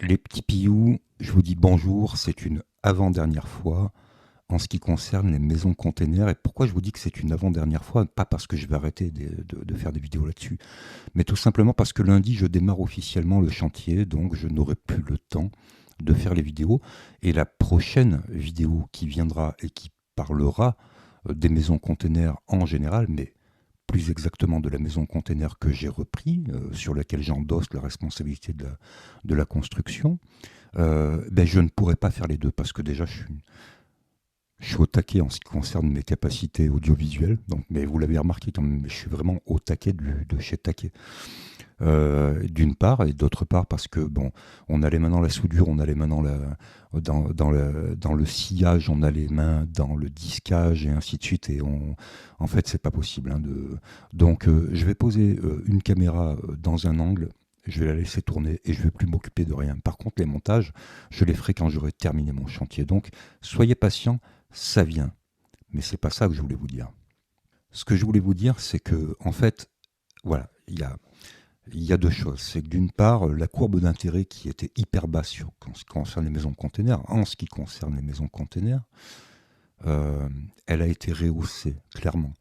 Les petits pious, je vous dis bonjour, c'est une avant-dernière fois en ce qui concerne les maisons containers. Et pourquoi je vous dis que c'est une avant-dernière fois? Pas parce que je vais arrêter de faire des vidéos là-dessus, mais tout simplement parce que lundi, je démarre officiellement le chantier, donc je n'aurai plus le temps de faire les vidéos. Et la prochaine vidéo qui viendra et qui parlera des maisons containers en général, mais plus exactement de la maison container que j'ai repris, sur laquelle j'endosse la responsabilité de la construction, ben je ne pourrais pas faire les deux parce que déjà je suis au taquet en ce qui concerne mes capacités audiovisuelles. Donc, mais vous l'avez remarqué quand même, je suis vraiment au taquet de chez Taquet. D'une part, et d'autre part parce que bon, on a les mains dans la soudure, on a les mains dans le sillage, on a les mains dans le disquage et ainsi de suite. Et en fait, c'est pas possible. Donc, je vais poser une caméra dans un angle. Je vais la laisser tourner et je vais plus m'occuper de rien. Par contre, les montages, je les ferai quand j'aurai terminé mon chantier. Donc, soyez patients, ça vient. Mais c'est pas ça que je voulais vous dire. Ce que je voulais vous dire, c'est que, en fait, voilà, il y a deux choses. C'est que d'une part, la courbe d'intérêt qui était hyper basse en ce qui concerne les maisons containers, elle a été rehaussée, clairement.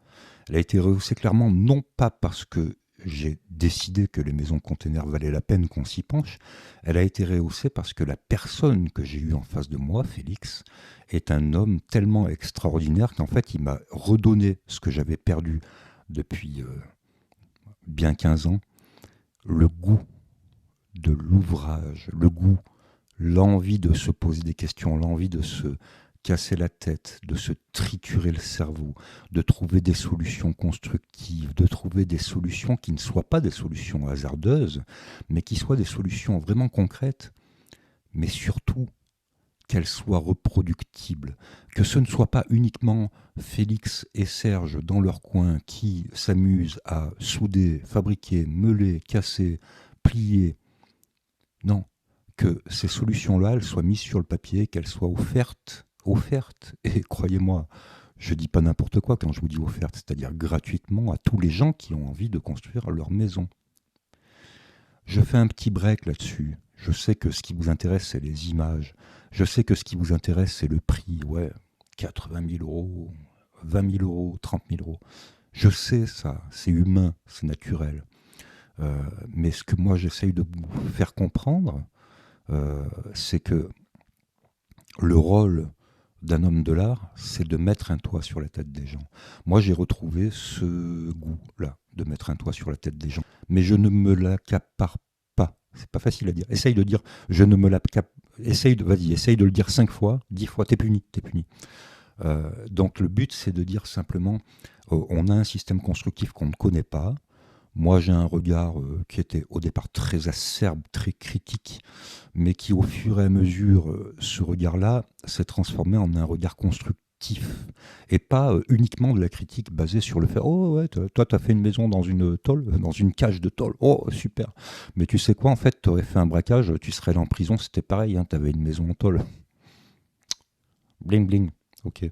Elle a été rehaussée clairement, non pas parce que j'ai décidé que les maisons containers valaient la peine qu'on s'y penche, elle a été rehaussée parce que la personne que j'ai eue en face de moi, Félix, est un homme tellement extraordinaire qu'en fait, il m'a redonné ce que j'avais perdu depuis bien 15 ans, le goût de l'ouvrage, le goût, l'envie de se poser des questions, l'envie de se casser la tête, de se triturer le cerveau, de trouver des solutions constructives, de trouver des solutions qui ne soient pas des solutions hasardeuses, mais qui soient des solutions vraiment concrètes, mais surtout qu'elles soient reproductibles, que ce ne soit pas uniquement Félix et Serge dans leur coin qui s'amusent à souder, fabriquer, meuler, casser, plier. Non, que ces solutions-là, elles soient mises sur le papier, qu'elles soient offertes. Et croyez-moi, je dis pas n'importe quoi quand je vous dis offerte, c'est-à-dire gratuitement à tous les gens qui ont envie de construire leur maison. Je fais un petit break là-dessus. Je sais que ce qui vous intéresse, c'est les images. Je sais que ce qui vous intéresse, c'est le prix. Ouais, 80 000 euros, 20 000 euros, 30 000 euros. Je sais ça, c'est humain, c'est naturel. Mais ce que moi j'essaye de vous faire comprendre, c'est que le rôle d'un homme de l'art, c'est de mettre un toit sur la tête des gens. Moi, j'ai retrouvé ce goût-là, de mettre un toit sur la tête des gens. Mais je ne me l'accapare pas. C'est pas facile à dire. Essaye de dire, je ne me l'accapare. Essaye de le dire 5 fois, 10 fois, t'es puni, t'es puni. Donc le but, c'est de dire simplement, on a un système constructif qu'on ne connaît pas. Moi, j'ai un regard qui était au départ très acerbe, très critique, mais qui, au fur et à mesure, ce regard-là s'est transformé en un regard constructif. Et pas uniquement de la critique basée sur le fait «Oh ouais, toi, t'as fait une maison dans une tôle, dans une cage de tôle. Oh, super. Mais tu sais quoi, en fait, t'aurais fait un braquage, tu serais allé en prison, c'était pareil, hein, t'avais une maison en tôle. Bling bling. Ok.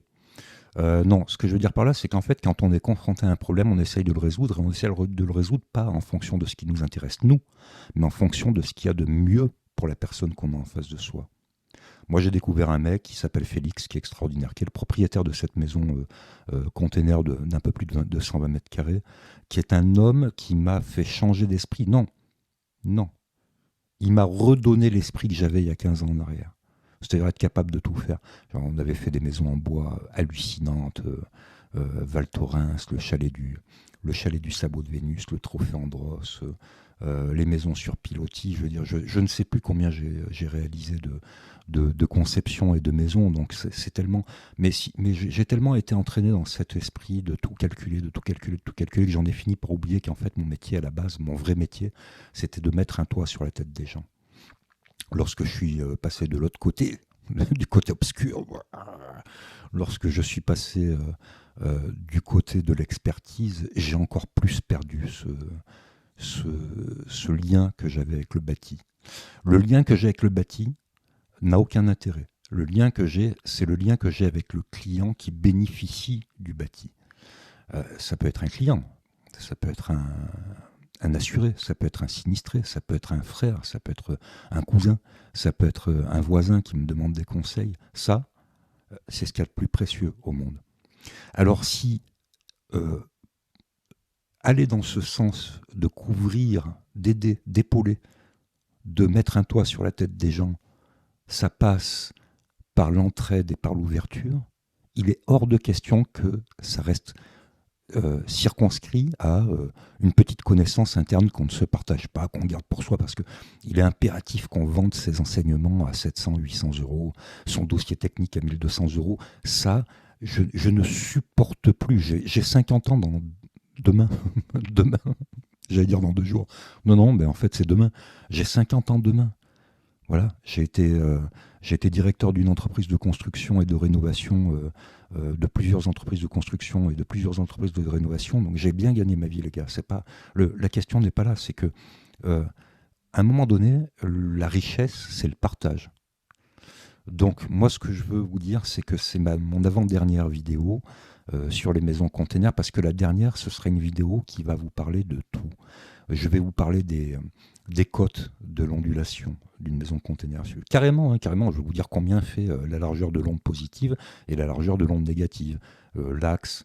Non, ce que je veux dire par là, c'est qu'en fait, quand on est confronté à un problème, on essaye de le résoudre, et on essaye de le résoudre pas en fonction de ce qui nous intéresse, nous, mais en fonction de ce qu'il y a de mieux pour la personne qu'on a en face de soi. Moi, j'ai découvert un mec qui s'appelle Félix, qui est extraordinaire, qui est le propriétaire de cette maison container d'un peu plus de 120 mètres carrés, qui est un homme qui m'a fait changer d'esprit. Non, non. Il m'a redonné l'esprit que j'avais il y a 15 ans en arrière. C'est-à-dire être capable de tout faire. Genre, on avait fait des maisons en bois hallucinantes, Val Thorens, le chalet du sabot de Vénus, le trophée Andros, les maisons sur pilotis. Je veux dire, je ne sais plus combien j'ai réalisé de conceptions et de maisons. Donc c'est tellement, mais j'ai tellement été entraîné dans cet esprit de tout calculer, de tout calculer, de tout calculer, que j'en ai fini par oublier qu'en fait mon métier à la base, mon vrai métier, c'était de mettre un toit sur la tête des gens. Lorsque je suis passé de l'autre côté, du côté obscur, lorsque je suis passé du côté de l'expertise, j'ai encore plus perdu ce lien que j'avais avec le bâti. Le lien que j'ai avec le bâti n'a aucun intérêt. Le lien que j'ai, c'est le lien que j'ai avec le client qui bénéficie du bâti. Ça peut être un client, ça peut être un assuré, ça peut être un sinistré, ça peut être un frère, ça peut être un cousin, ça peut être un voisin qui me demande des conseils. Ça, c'est ce qu'il y a de plus précieux au monde. Alors si euh, aller dans ce sens de couvrir, d'aider, d'épauler, de mettre un toit sur la tête des gens, ça passe par l'entraide et par l'ouverture, il est hors de question que ça reste circonscrit à une petite connaissance interne qu'on ne se partage pas, qu'on garde pour soi, parce qu'il est impératif qu'on vende ses enseignements à 700, 800 euros, son dossier technique à 1200 euros. Ça, je ne supporte plus. J'ai 50 ans demain, demain, j'allais dire dans 2 jours. Non, mais en fait c'est demain. J'ai 50 ans demain. Voilà, j'ai été directeur d'une entreprise de construction et de rénovation, de plusieurs entreprises de construction et de plusieurs entreprises de rénovation. Donc j'ai bien gagné ma vie, les gars. C'est pas la question n'est pas là. C'est que à un moment donné, la richesse, c'est le partage. Donc moi, ce que je veux vous dire, c'est que c'est mon avant-dernière vidéo sur les maisons containers, parce que la dernière, ce sera une vidéo qui va vous parler de tout. Je vais vous parler des cotes de l'ondulation d'une maison container. Carrément, carrément, je vais vous dire combien fait la largeur de l'onde positive et la largeur de l'onde négative. L'axe.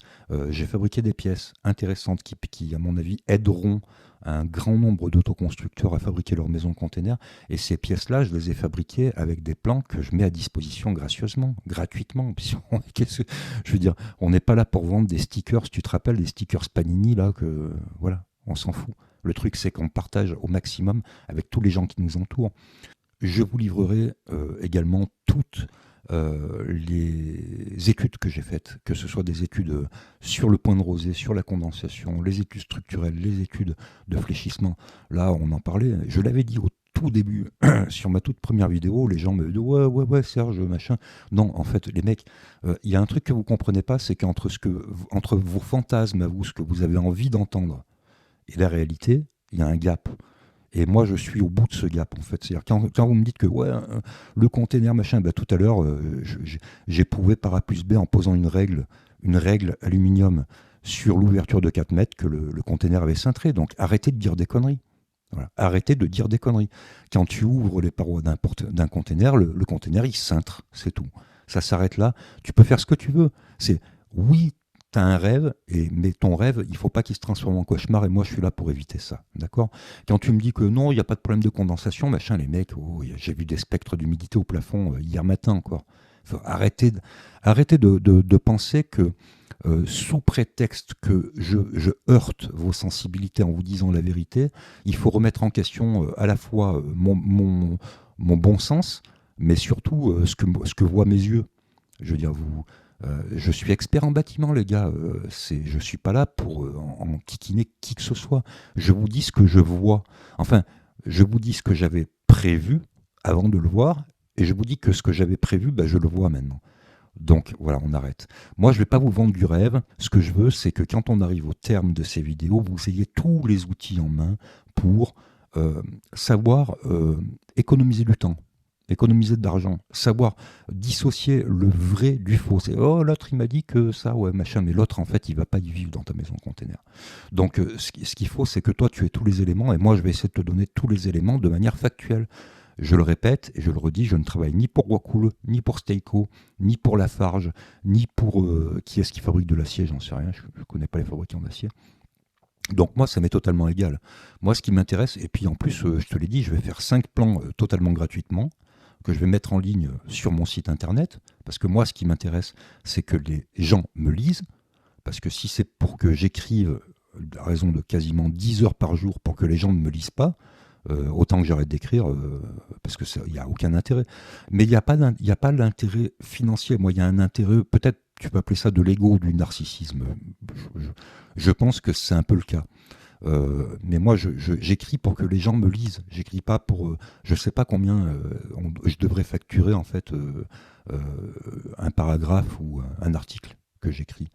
J'ai fabriqué des pièces intéressantes qui, à mon avis, aideront un grand nombre d'autoconstructeurs à fabriquer leurs maisons containers. Et ces pièces-là, je les ai fabriquées avec des plans que je mets à disposition gracieusement, gratuitement. Je veux dire, on n'est pas là pour vendre des stickers. Tu te rappelles des stickers Panini, là, voilà, on s'en fout. Le truc, c'est qu'on partage au maximum avec tous les gens qui nous entourent. Je vous livrerai également toutes les études que j'ai faites, que ce soit des études sur le point de rosée, sur la condensation, les études structurelles, les études de fléchissement. Là, on en parlait. Je l'avais dit au tout début, sur ma toute première vidéo, les gens me disent ouais, Serge, machin. Non, en fait, les mecs, il y a un truc que vous comprenez pas, c'est qu'entre entre vos fantasmes à vous, ce que vous avez envie d'entendre, et la réalité, il y a un gap. Et moi, je suis au bout de ce gap, en fait. C'est-à-dire, quand vous me dites que le container, machin, tout à l'heure, j'ai prouvé par A plus B en posant une règle aluminium sur l'ouverture de 4 mètres que le container avait cintré. Donc, arrêtez de dire des conneries. Voilà. Arrêtez de dire des conneries. Quand tu ouvres les parois d'un container, le container, il cintre, c'est tout. Ça s'arrête là. Tu peux faire ce que tu veux. Oui, tu as un rêve, mais ton rêve, il ne faut pas qu'il se transforme en cauchemar, et moi je suis là pour éviter ça, d'accord? Quand tu me dis que non, il n'y a pas de problème de condensation, machin, les mecs, j'ai vu des spectres d'humidité au plafond hier matin encore. Faut arrêter de penser que sous prétexte que je heurte vos sensibilités en vous disant la vérité, il faut remettre en question à la fois mon bon sens, mais surtout ce que voient mes yeux. Je veux dire, je suis expert en bâtiment, les gars. Je ne suis pas là pour en kikiner qui que ce soit. Je vous dis ce que je vois. Enfin, je vous dis ce que j'avais prévu avant de le voir, et je vous dis que ce que j'avais prévu, je le vois maintenant. Donc voilà, on arrête. Moi, je ne vais pas vous vendre du rêve. Ce que je veux, c'est que quand on arrive au terme de ces vidéos, vous ayez tous les outils en main pour savoir économiser du temps, économiser de l'argent, savoir dissocier le vrai du faux. C'est l'autre il m'a dit que ça, ouais, machin, mais l'autre en fait il va pas y vivre dans ta maison container. Donc ce qu'il faut, c'est que toi tu aies tous les éléments, et moi je vais essayer de te donner tous les éléments de manière factuelle. Je le répète et je le redis, je ne travaille ni pour Wacool, ni pour Steico, ni pour Lafarge, ni pour qui est-ce qui fabrique de l'acier, j'en sais rien, je ne connais pas les fabricants d'acier. Donc moi, ça m'est totalement égal. Moi, ce qui m'intéresse, et puis en plus, je te l'ai dit, je vais faire 5 plans totalement gratuitement, que je vais mettre en ligne sur mon site internet, parce que moi, ce qui m'intéresse, c'est que les gens me lisent, parce que si c'est pour que j'écrive à raison de quasiment 10 heures par jour pour que les gens ne me lisent pas, autant que j'arrête d'écrire, parce qu'il n'y a aucun intérêt. Mais il n'y a pas l'intérêt financier. Moi, il y a un intérêt, peut-être tu peux appeler ça de l'ego, du narcissisme. Je pense que c'est un peu le cas. Mais moi, j'écris pour que les gens me lisent. J'écris pas pour... je sais pas combien je devrais facturer, en fait, un paragraphe ou un article que j'écris.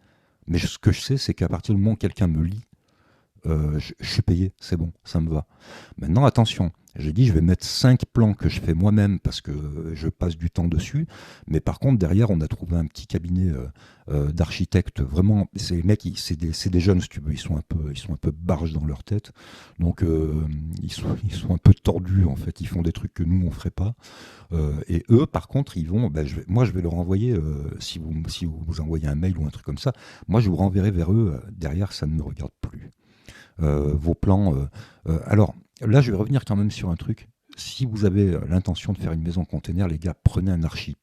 Mais ce que je sais, c'est qu'à partir du moment où quelqu'un me lit, je suis payé, c'est bon, ça me va. Maintenant, attention, J'ai dit, je vais mettre 5 plans que je fais moi-même parce que je passe du temps dessus. Mais par contre, derrière, on a trouvé un petit cabinet d'architectes. Vraiment, ces mecs, c'est des jeunes, si tu veux. Ils sont un peu barges dans leur tête. Donc, ils sont un peu tordus, en fait. Ils font des trucs que nous, on ferait pas. Et eux, par contre, ils vont. Ben, moi, je vais leur envoyer, si vous envoyez un mail ou un truc comme ça, moi, je vous renverrai vers eux. Derrière, ça ne me regarde plus. Vos plans. Alors, là, je vais revenir quand même sur un truc. Si vous avez l'intention de faire une maison container, les gars, prenez un archi.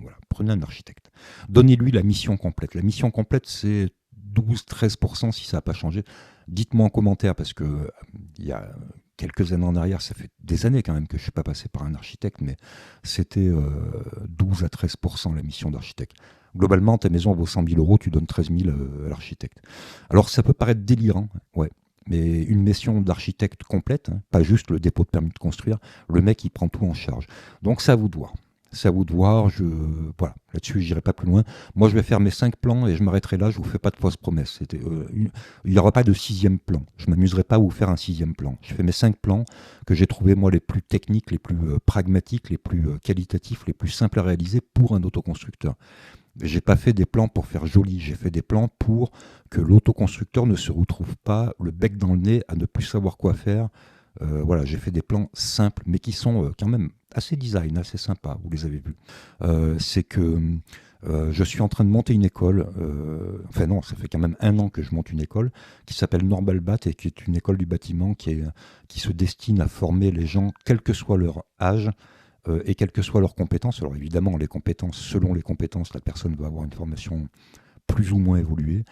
Voilà, prenez un architecte. Donnez-lui la mission complète. La mission complète, c'est 12-13% si ça n'a pas changé. Dites-moi en commentaire, parce que il y a quelques années en arrière, ça fait des années quand même que je ne suis pas passé par un architecte, mais c'était 12 à 13% la mission d'architecte. Globalement, ta maison vaut 100 000 euros, tu donnes 13 000 à l'architecte. Alors ça peut paraître délirant, ouais, mais une mission d'architecte complète, hein, pas juste le dépôt de permis de construire, le mec il prend tout en charge. Donc c'est à vous de voir. C'est à vous de voir, voilà, là-dessus j'irai pas plus loin. Moi je vais faire mes 5 plans et je m'arrêterai là, je vous fais pas de fausses promesses. Il n'y aura pas de 6e plan, je m'amuserai pas à vous faire un 6e plan. Je fais mes 5 plans que j'ai trouvé moi les plus techniques, les plus pragmatiques, les plus qualitatifs, les plus simples à réaliser pour un autoconstructeur. J'ai pas fait des plans pour faire joli, j'ai fait des plans pour que l'autoconstructeur ne se retrouve pas le bec dans le nez à ne plus savoir quoi faire. Voilà, j'ai fait des plans simples, mais qui sont quand même assez design, assez sympas, vous les avez vus. C'est que je suis en train de monter une école, enfin non, ça fait quand même 1 an que je monte une école, qui s'appelle Normalbat et qui est une école du bâtiment qui se destine à former les gens, quel que soit leur âge, et quelles que soient leurs compétences. Alors évidemment, selon les compétences, la personne va avoir une formation plus ou moins évoluée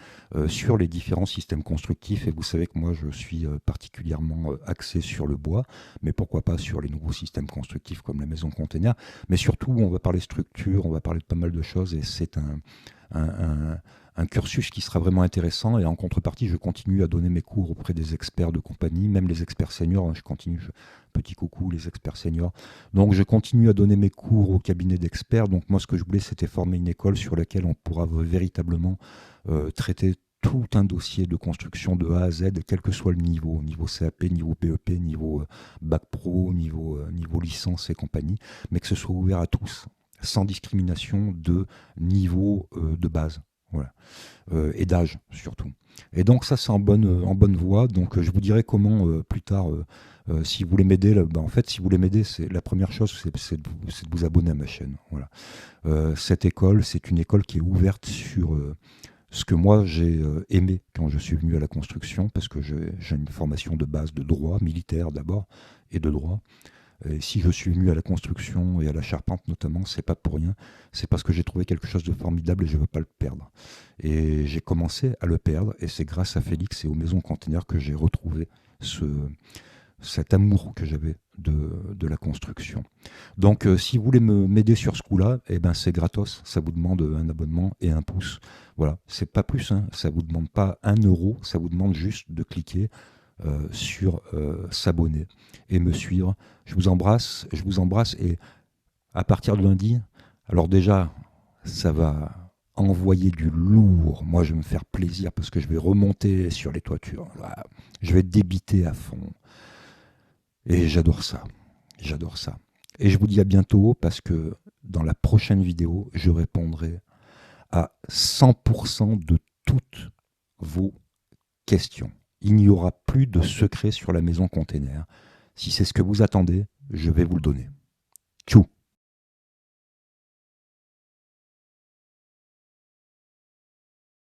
sur les différents systèmes constructifs. Et vous savez que moi, je suis particulièrement axé sur le bois, mais pourquoi pas sur les nouveaux systèmes constructifs comme la maison container. Mais surtout, on va parler structure, on va parler de pas mal de choses, et c'est un cursus qui sera vraiment intéressant. Et en contrepartie, je continue à donner mes cours auprès des experts de compagnie, même les experts seniors. Je continue, petit coucou les experts seniors. Donc je continue à donner mes cours au cabinet d'experts. Donc moi, ce que je voulais, c'était former une école sur laquelle on pourra véritablement traiter tout un dossier de construction de A à Z, quel que soit le niveau CAP, niveau BEP, niveau Bac Pro, niveau licence et compagnie, mais que ce soit ouvert à tous, sans discrimination de niveau de base. Voilà. Et d'âge surtout. Et donc ça c'est en bonne voie. Donc je vous dirai comment plus tard, si vous voulez m'aider, en fait si vous voulez m'aider, c'est la première chose, c'est de vous abonner à ma chaîne. Voilà. Cette école, c'est une école qui est ouverte sur ce que moi j'ai aimé quand je suis venu à la construction, parce que j'ai une formation de base de droit, militaire d'abord, et de droit. Et si je suis venu à la construction et à la charpente notamment, c'est pas pour rien, c'est parce que j'ai trouvé quelque chose de formidable et je ne veux pas le perdre. Et j'ai commencé à le perdre, et c'est grâce à Félix et aux maisons containers que j'ai retrouvé cet amour que j'avais de la construction. Donc si vous voulez m'aider sur ce coup-là, eh ben, c'est gratos, ça vous demande un abonnement et un pouce. Voilà, c'est pas plus, hein. Ça vous demande pas 1 euro, ça vous demande juste de cliquer sur s'abonner et me suivre. Je vous embrasse, et à partir de lundi, alors déjà, ça va envoyer du lourd. Moi, je vais me faire plaisir parce que je vais remonter sur les toitures. Je vais débiter à fond. Et j'adore ça. J'adore ça. Et je vous dis à bientôt parce que dans la prochaine vidéo, je répondrai à 100% de toutes vos questions. Il n'y aura plus de secret sur la maison container. Si c'est ce que vous attendez, je vais vous le donner. Tchou!